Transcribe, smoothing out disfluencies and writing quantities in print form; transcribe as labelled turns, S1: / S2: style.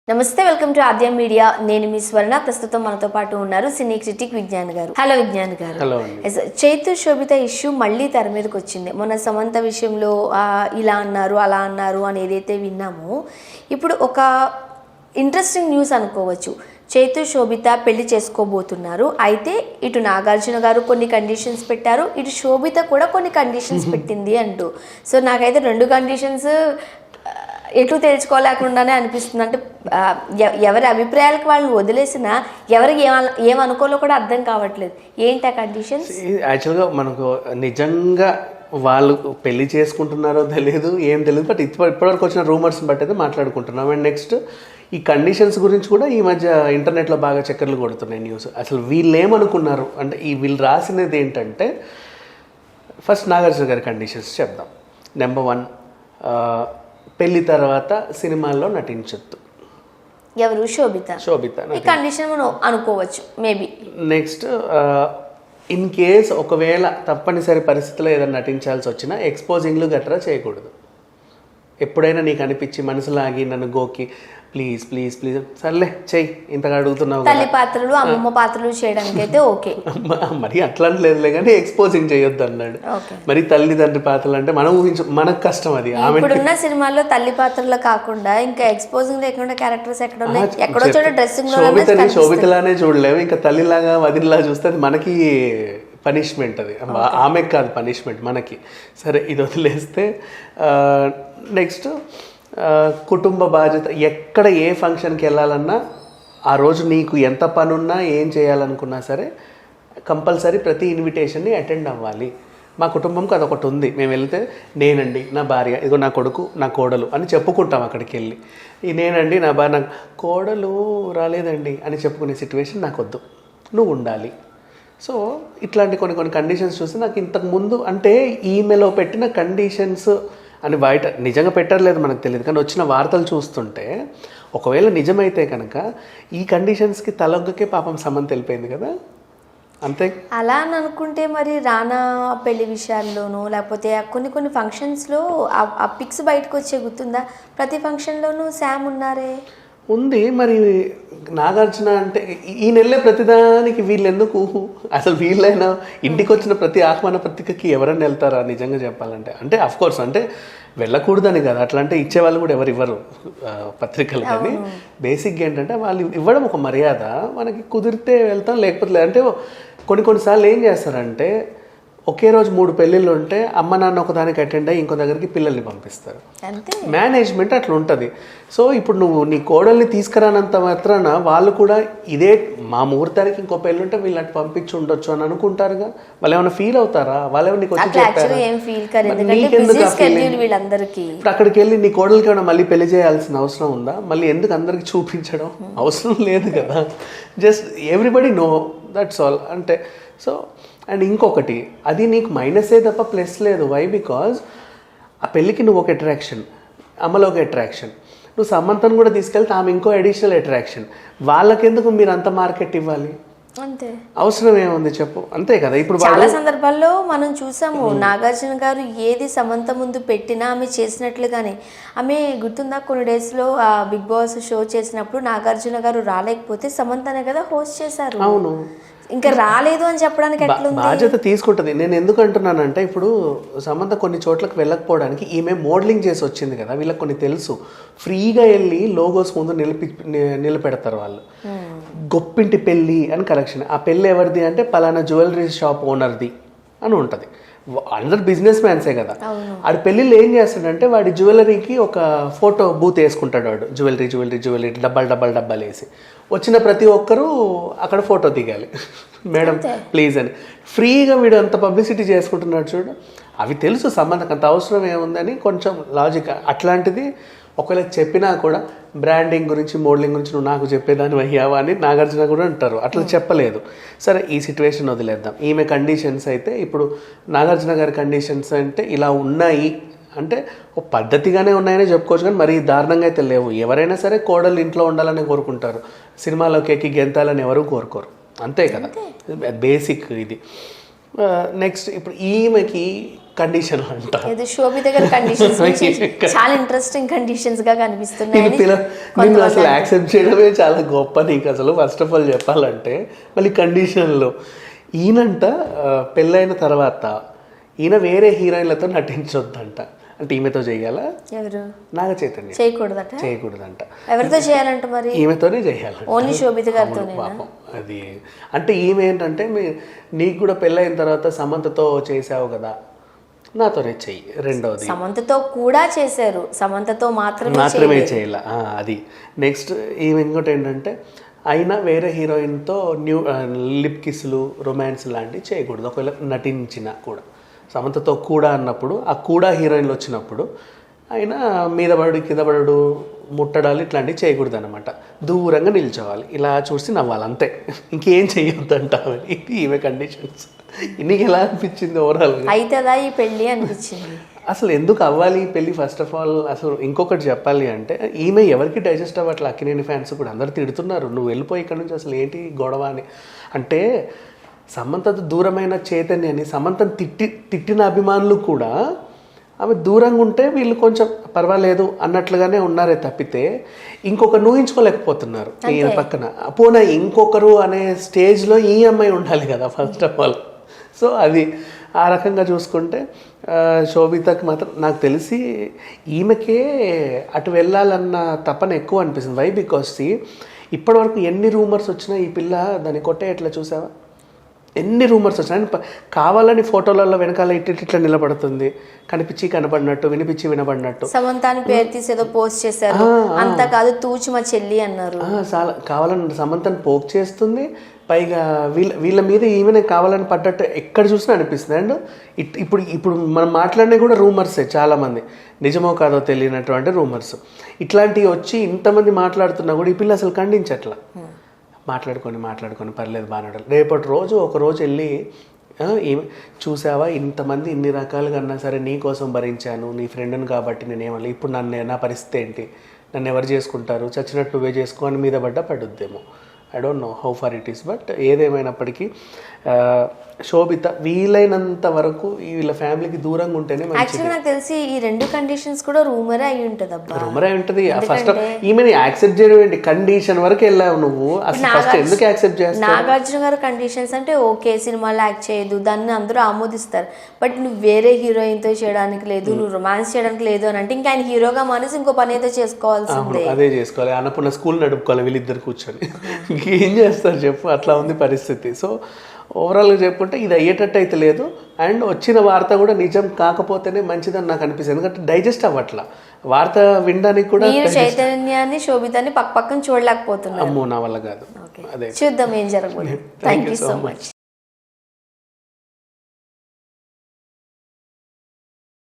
S1: నమస్తే, welcome to Aadyam media. నేను మీ స్వర్ణ. ప్రస్తుతం మనతో పాటు ఉన్నారు సినీ క్రిటిక్ విజ్ఞాన్ గారు. హలో విజ్ఞాన్ గారు. చైతు శోభిత ఇష్యూ మళ్ళీ తెర మీదకి వచ్చింది. మొన్న సమంత విషయంలో ఇలా అన్నారు అలా అన్నారు అని ఏదైతే విన్నామో, ఇప్పుడు ఒక ఇంట్రెస్టింగ్ న్యూస్ అనుకోవచ్చు. చైతు శోభిత పెళ్లి చేసుకోబోతున్నారు. అయితే ఇటు నాగార్జున గారు కొన్ని కండిషన్స్ పెట్టారు, ఇటు శోభిత కూడా కొన్ని కండిషన్స్ పెట్టింది అంటూ. సో నాకైతే రెండు కండిషన్స్ ఎటు తెలుసుకోలేకుండానే అనిపిస్తుంది. అంటే ఎవరి అభిప్రాయాలకు వాళ్ళు వదిలేసినా ఎవరికి ఏమనుకోలో కూడా అర్థం కావట్లేదు. ఏంటి ఆ కండిషన్స్?
S2: యాక్చువల్గా మనకు నిజంగా వాళ్ళు పెళ్లి చేసుకుంటున్నారో తెలియదు, ఏం తెలియదు. బట్ ఇప్పటివరకు వచ్చిన రూమర్స్ని బట్టి అయితే మాట్లాడుకుంటున్నాం. అండ్ నెక్స్ట్ ఈ కండిషన్స్ గురించి కూడా ఈ మధ్య ఇంటర్నెట్లో బాగా చక్కర్లు కొడుతున్నాయి న్యూస్. అసలు వీళ్ళు ఏమనుకున్నారు అంటే, వీళ్ళు రాసినది ఏంటంటే, ఫస్ట్ నాగార్జున గారి కండిషన్స్ చెప్దాం. నెంబర్ 1, పెళ్లి తర్వాత సినిమాల్లో నటించొద్దు.
S1: ఎవరు? శోభిత. ఈ కండిషన్ మనం అనుకోవచ్చు మేబీ.
S2: నెక్స్ట్, ఇన్ కేస్ ఒకవేళ తప్పనిసరి పరిస్థితిలో ఏదైనా నటించాల్సి వచ్చినా ఎక్స్పోజింగ్లు గట్రా చేయకూడదు. ఎప్పుడైనా నీకు అనిపించి మనసులాగి నన్ను గోకి ప్లీజ్ ప్లీజ్ ప్లీజ్ సర్లే చెయ్యి, ఇంతగా అడుగుతున్నావు.
S1: తల్లి పాత్రలు, అమ్మమ్మ పాత్రలు చేయడానికి అయితే ఓకే,
S2: మరి అట్లా లేదులే కానీ ఎక్స్పోజింగ్ చేయొద్దు అన్నాడు. మరి తల్లిదండ్రి పాత్రలు అంటే మనం మనకు కష్టం. అది
S1: ఇప్పుడున్న సినిమాల్లో తల్లి పాత్రలు కాకుండా ఇంకా ఎక్స్పోజింగ్ లేకుండా క్యారెక్టర్స్ ఎక్కడో చోట డ్రెస్సింగ్
S2: శోభితలానే చూడలేము. ఇంకా తల్లిలాగా వదిలిలా చూస్తే అది మనకి పనిష్మెంట్. అది ఆమెకు కాదు పనిష్మెంట్, మనకి. సరే, ఇది వదిలేస్తే నెక్స్ట్, కుటుంబ బాధ్యత. ఎక్కడ ఏ ఫంక్షన్కి వెళ్ళాలన్నా ఆ రోజు నీకు ఎంత పనున్నా ఏం చేయాలనుకున్నా సరే కంపల్సరీ ప్రతి ఇన్విటేషన్ని అటెండ్ అవ్వాలి. మా కుటుంబంకి అదొకటి ఉంది. మేము వెళ్తే నేనండి, నా భార్య, ఇదిగో నా కొడుకు, నా కోడలు అని చెప్పుకుంటాం. అక్కడికి వెళ్ళి నేనండి, నా భార్య, నాకు కోడలు రాలేదండి అని చెప్పుకునే సిచ్యువేషన్ నాకు వద్దు, నువ్వు ఉండాలి. సో ఇట్లాంటి కొన్ని కండిషన్స్ చూస్తే నాకు ఇంతకుముందు అంటే ఈమెలో పెట్టిన కండిషన్స్ అని బయట నిజంగా పెట్టలేదు మనకు తెలియదు, కానీ వచ్చిన వార్తలు చూస్తుంటే ఒకవేళ నిజమైతే కనుక ఈ కండిషన్స్కి తలొగ్గకే పాపం సమంత వెళ్ళిపోయింది కదా. అంతే
S1: అలా అని అనుకుంటే మరి రానా పెళ్లి విషయాల్లోనూ లేకపోతే కొన్ని ఫంక్షన్స్లో ఆ పిక్స్ బయటకు వచ్చే గుర్తుందా? ప్రతి ఫంక్షన్లోనూ శామ్ ఉన్నారే.
S2: ఉంది. మరి నాగార్జున అంటే ఈ నెలలే ప్రతిదానికి వీళ్ళెందుకు? అసలు వీళ్ళైనా ఇంటికి వచ్చిన ప్రతి ఆహ్వాన పత్రికకి ఎవరైనా వెళ్తారా నిజంగా చెప్పాలంటే? అంటే అఫ్కోర్స్ అంటే వెళ్ళకూడదని కదా, అట్లా అంటే ఇచ్చేవాళ్ళు కూడా ఎవరు ఇవ్వరు పత్రికలు. కానీ బేసిక్గా ఏంటంటే వాళ్ళు ఇవ్వడం ఒక మర్యాద. మనకి కుదిరితే వెళ్తాం, లేకపోతే లేదంటే కొన్నిసార్లు ఏం చేస్తారంటే ఒకే రోజు 3 పెళ్ళిళ్ళు ఉంటే అమ్మ నాన్న ఒకదానికి అటెండ్ అయ్యి ఇంకో దగ్గరికి పిల్లల్ని పంపిస్తారు. మేనేజ్మెంట్ అట్లా ఉంటుంది. సో ఇప్పుడు నువ్వు నీ కోడల్ని తీసుకురానంత మాత్రాన వాళ్ళు కూడా ఇదే మా ముహూర్తానికి ఇంకో పెళ్ళి ఉంటే వీళ్ళు అటు పంపించి ఉండొచ్చు అని అనుకుంటారుగా. వాళ్ళు ఏమైనా ఫీల్ అవుతారా? వాళ్ళు ఏమైనా నీకు వచ్చి చెప్తారా? ఇప్పుడు అక్కడికి వెళ్ళి నీ కోడలికి ఏమైనా మళ్ళీ పెళ్లి చేయాల్సిన అవసరం ఉందా? మళ్ళీ ఎందుకు అందరికి చూపించడం? అవసరం లేదు కదా. Just everybody know, that's all. అంటే సో అండ్ ఇంకొకటి, అది నీకు మైనసే తప్ప ప్లస్ లేదు. వై? బికాజ్ ఆ పెళ్ళికి నువ్వు ఒక అట్రాక్షన్, అమ్మలో ఒక అట్రాక్షన్, నువ్వు సమంతను కూడా తీసుకెళ్తే ఆమె ఇంకో అడిషనల్ అట్రాక్షన్. వాళ్ళకెందుకు మీరు అంత మార్కెట్ ఇవ్వాలి? అంతే. అవసరం ఏముంది చెప్పు? అంతే కదా. ఇప్పుడు
S1: చాలా సందర్భాల్లో మనం చూసాము, నాగార్జున గారు ఏది సమంత ముందు పెట్టినా ఆమె చేసినట్లుగానే. ఆమె గుర్తుందా, కొన్ని డేస్లో బిగ్ బాస్ షో చేసినప్పుడు నాగార్జున గారు రాలేకపోతే సమంతనే కదా హోస్ట్ చేశారు.
S2: అవును.
S1: ఇంకా రాలేదు అని చెప్పడానికి
S2: బాధ్యత తీసుకుంటుంది. నేను ఎందుకు అంటున్నానంటే, ఇప్పుడు సమంత కొన్ని చోట్లకు వెళ్ళకపోవడానికి ఈమె మోడలింగ్ చేసి వచ్చింది కదా, వీళ్ళకి కొన్ని తెలుసు. ఫ్రీగా వెళ్ళి లోగోస్ ముందు నిలబెడతారు వాళ్ళు. గొప్పింటి పెళ్ళి అని కలెక్షన్, ఆ పెళ్ళి ఎవరిది అంటే పలానా జ్యువెలరీ షాప్ ఓనర్ది అని ఉంటుంది. అందరు బిజినెస్ మ్యాన్సే కదా. ఆడి పెళ్ళిళ్ళు ఏం చేస్తాడంటే వాడి జ్యువెలరీకి ఒక ఫోటో బూత్ వేసుకుంటాడు వాడు. జ్యువెలరీ డబ్బాలు వేసి వచ్చిన ప్రతి ఒక్కరూ అక్కడ ఫోటో దిగాలి. మేడం ప్లీజ్ అని ఫ్రీగా వీడు అంత పబ్లిసిటీ చేసుకుంటున్నాడు చూడు. అవి తెలుసు సంబంధం అంత అవసరం ఏముందని కొంచెం లాజిక్. అట్లాంటిది ఒకవేళ చెప్పినా కూడా బ్రాండింగ్ గురించి మోడలింగ్ గురించి నువ్వు నాకు చెప్పేదాన్ని అయ్యావా అని నాగార్జున కూడా అంటారు. అట్లా చెప్పలేదు. సరే, ఈ సిచ్యువేషన్ వదిలేద్దాం. ఈమె కండిషన్స్ అయితే, ఇప్పుడు నాగార్జున గారి కండిషన్స్ అంటే ఇలా ఉన్నాయి అంటే ఒక పద్ధతిగానే ఉన్నాయని చెప్పుకోవచ్చు, కానీ మరీ దారుణంగా అయితే లేవు. ఎవరైనా సరే కోడలు ఇంట్లో ఉండాలని కోరుకుంటారు. సినిమాలోకి ఎక్కి గెంతాలని ఎవరు కోరుకోరు. అంతే కదా, బేసిక్ ఇది. నెక్స్ట్ ఇప్పుడు ఈమెకి కండిషన్ అంట.
S1: ఏదో శోభిత గారి కండిషన్స్ చాలా ఇంట్రెస్టింగ్ కండిషన్స్ గా కనిపిస్తున్నాయి.
S2: నేను అసలు యాక్సెప్ట్ చేయడమే చాలా గొప్ప నీకు అసలు ఫస్ట్ ఆఫ్ ఆల్ చెప్పాలంటే. మళ్ళీ కండిషన్లో ఈయనంట పెళ్ళైన తర్వాత ఈయన వేరే హీరోయిన్లతో నటించొద్దంట. అంటే ఈమెతో చెయ్యాలా?
S1: ఎవరు?
S2: నాగ చైతన్య. చేయకూడదంట.
S1: ఎవరితో చేయాలంట మరి?
S2: ఈమెతోనే చేయాలంట.
S1: ఓన్లీ శోభిత గారితో.
S2: పాపం అది అంటే ఈమె ఏంటంటే నీకు కూడా పెళ్ళైన తర్వాత సమంతతో చేసావు కదా, నాతోనే చెయ్యి. రెండోది
S1: సమంతతో కూడా చేశారు, సమంతతో మాత్రమే
S2: చేయాల. అది నెక్స్ట్ ఈమె ఇంకోటి ఏంటంటే అయినా వేరే హీరోయిన్తో లిప్ కిస్లు రొమాన్స్ లాంటివి చేయకూడదు. ఒకవేళ నటించినా కూడా సమంతతో కూడా అన్నప్పుడు ఆ కూడా హీరోయిన్లు వచ్చినప్పుడు అయినా మీద పడు కింద పడు ముట్టడాలు ఇట్లాంటివి చేయకూడదు అనమాట. దూరంగా నిల్చోవాలి, ఇలా చూసి నవ్వాలి, అంతే. ఇంకేం చెయ్యొద్దంట. ఇది ఈమె కండిషన్స్. నీకు ఎలా అనిపించింది ఓవరాల్?
S1: అవుతుందా ఈ పెళ్ళి అనిపించింది.
S2: అసలు ఎందుకు అవ్వాలి ఈ పెళ్ళి? ఫస్ట్ ఆఫ్ ఆల్ అసలు ఇంకొకటి చెప్పాలి అంటే ఈమె ఎవరికి డైజెస్ట్ అవ్వట్లే. అక్కినేని ఫ్యాన్స్ కూడా అందరు తిడుతున్నారు, నువ్వు వెళ్ళిపోయి ఇక్కడ నుంచి అసలు ఏంటి గొడవ అని. అంటే సమంతతో దూరమైన చైతన్యని సమంతను తిట్టిన అభిమానులు కూడా ఆమె దూరంగా ఉంటే వీళ్ళు కొంచెం పర్వాలేదు అన్నట్లుగానే ఉన్నారే తప్పితే ఇంకొకరు ఊహించుకోలేకపోతున్నారు ఈయన పక్కన. పోనా ఇంకొకరు అనే స్టేజ్లో ఈ అమ్మాయి ఉండాలి కదా ఫస్ట్ ఆఫ్ ఆల్. సో అది ఆ రకంగా చూసుకుంటే శోభితకి మాత్రం నాకు తెలిసి ఈమెకే అటు వెళ్ళాలన్న తపన ఎక్కువ అనిపిస్తుంది. వై? బికాస్ ఇప్పటివరకు ఎన్ని రూమర్స్ వచ్చినా ఈ పిల్ల దాన్ని కొట్టే ఎట్లా చూసావా? ఎన్ని రూమర్స్ వచ్చినాయి. కావాలని ఫోటోలలో వెనకాల ఇట్లా నిలబడుతుంది, కనిపించి కనబడినట్టు, వినిపించి వినబడినట్టు.
S1: సమంతాని పేరు తీసి ఏదో పోస్ట్ చేశారు, అంత కాదు తూచి మా చెల్లి అన్నారు.
S2: చాలా కావాలని సమంతని పోక్ చేస్తుంది. పైగా వీళ్ళ మీద ఈమెనే కావాలని పడ్డట్టు ఎక్కడ చూసినా అనిపిస్తుంది. అండ్ ఇప్పుడు మనం మాట్లాడినా కూడా రూమర్సే చాలామంది, నిజమో కాదో తెలియనటువంటి రూమర్స్. ఇట్లాంటివి వచ్చి ఇంతమంది మాట్లాడుతున్నా కూడా ఈ పిల్ల అసలు ఖండించట్లా. మాట్లాడుకొని పర్లేదు బాగా. రేపటి రోజు ఒక రోజు వెళ్ళి చూసావా ఇంతమంది ఇన్ని రకాలుగా అన్నా సరే నీ కోసం భరించాను, నీ ఫ్రెండ్ని కాబట్టి నేనేమన్నా, ఇప్పుడు నా పరిస్థితి ఏంటి, నన్ను ఎవరు చేసుకుంటారు, చచ్చినట్టు నువ్వే చేసుకో అని మీద పడుద్దేమో. I don't know how far it is. But ఏదేమైనప్పటికీ శోభిత వీలైనంత వరకు వీళ్ళ ఫ్యామిలీకి దూరంగా ఉంటేనే మంచిది.
S1: నాకు తెలిసి ఈ రెండు కండిషన్స్ కూడా రూమరే అయి ఉంటుంది.
S2: రూమరే అయి ఉంటుంది. ఫస్ట్ ఈమెని యాక్సెప్ట్ చేయడం ఏంటి? కండిషన్ వరకు వెళ్ళావు నువ్వు, అసలు ఫస్ట్ ఎందుకు యాక్సెప్ట్ చేస్తావు?
S1: నాగార్జున గారు కండిషన్స్ అంటే ఓకే, సినిమాలో యాక్ట్ చేయదు, దాన్ని అందరూ ఆమోదిస్తారు. బట్ నువ్వు వేరే హీరోయిన్ తో చేయడానికి లేదు, నువ్వు రొమాన్స్ చేయడానికి లేదు అని అంటే ఇంకా ఆయన హీరోగా మానేసి ఇంకో పని అయితే చేసుకోవాల్సిందే.
S2: అదే చేసుకోవాలి. అన్నపూర్ణ స్కూల్ నడుపుకోవాలి వీళ్ళిద్దరు కూర్చొని. ఇంకేం చేస్తారు చెప్పు, అట్లా ఉంది పరిస్థితి. సో ఓవరాల్గా చెప్పుకుంటే ఇది అయ్యేటట్టు అయితే లేదు. అండ్ వచ్చిన వార్త కూడా నిజం కాకపోతేనే మంచిదని నాకు అనిపిస్తుంది. ఎందుకంటే డైజెస్ట్ అవ్వట్లా వార్త వినడానికి కూడా.
S1: చైతన్యాన్ని శోభితాన్ని పక్కన చూడలేకపోతున్నాను.
S2: అమ్మో నా వల్ల కాదు. అదే
S1: చూద్దాం ఏం జరగబోతుంది. Thank you so much.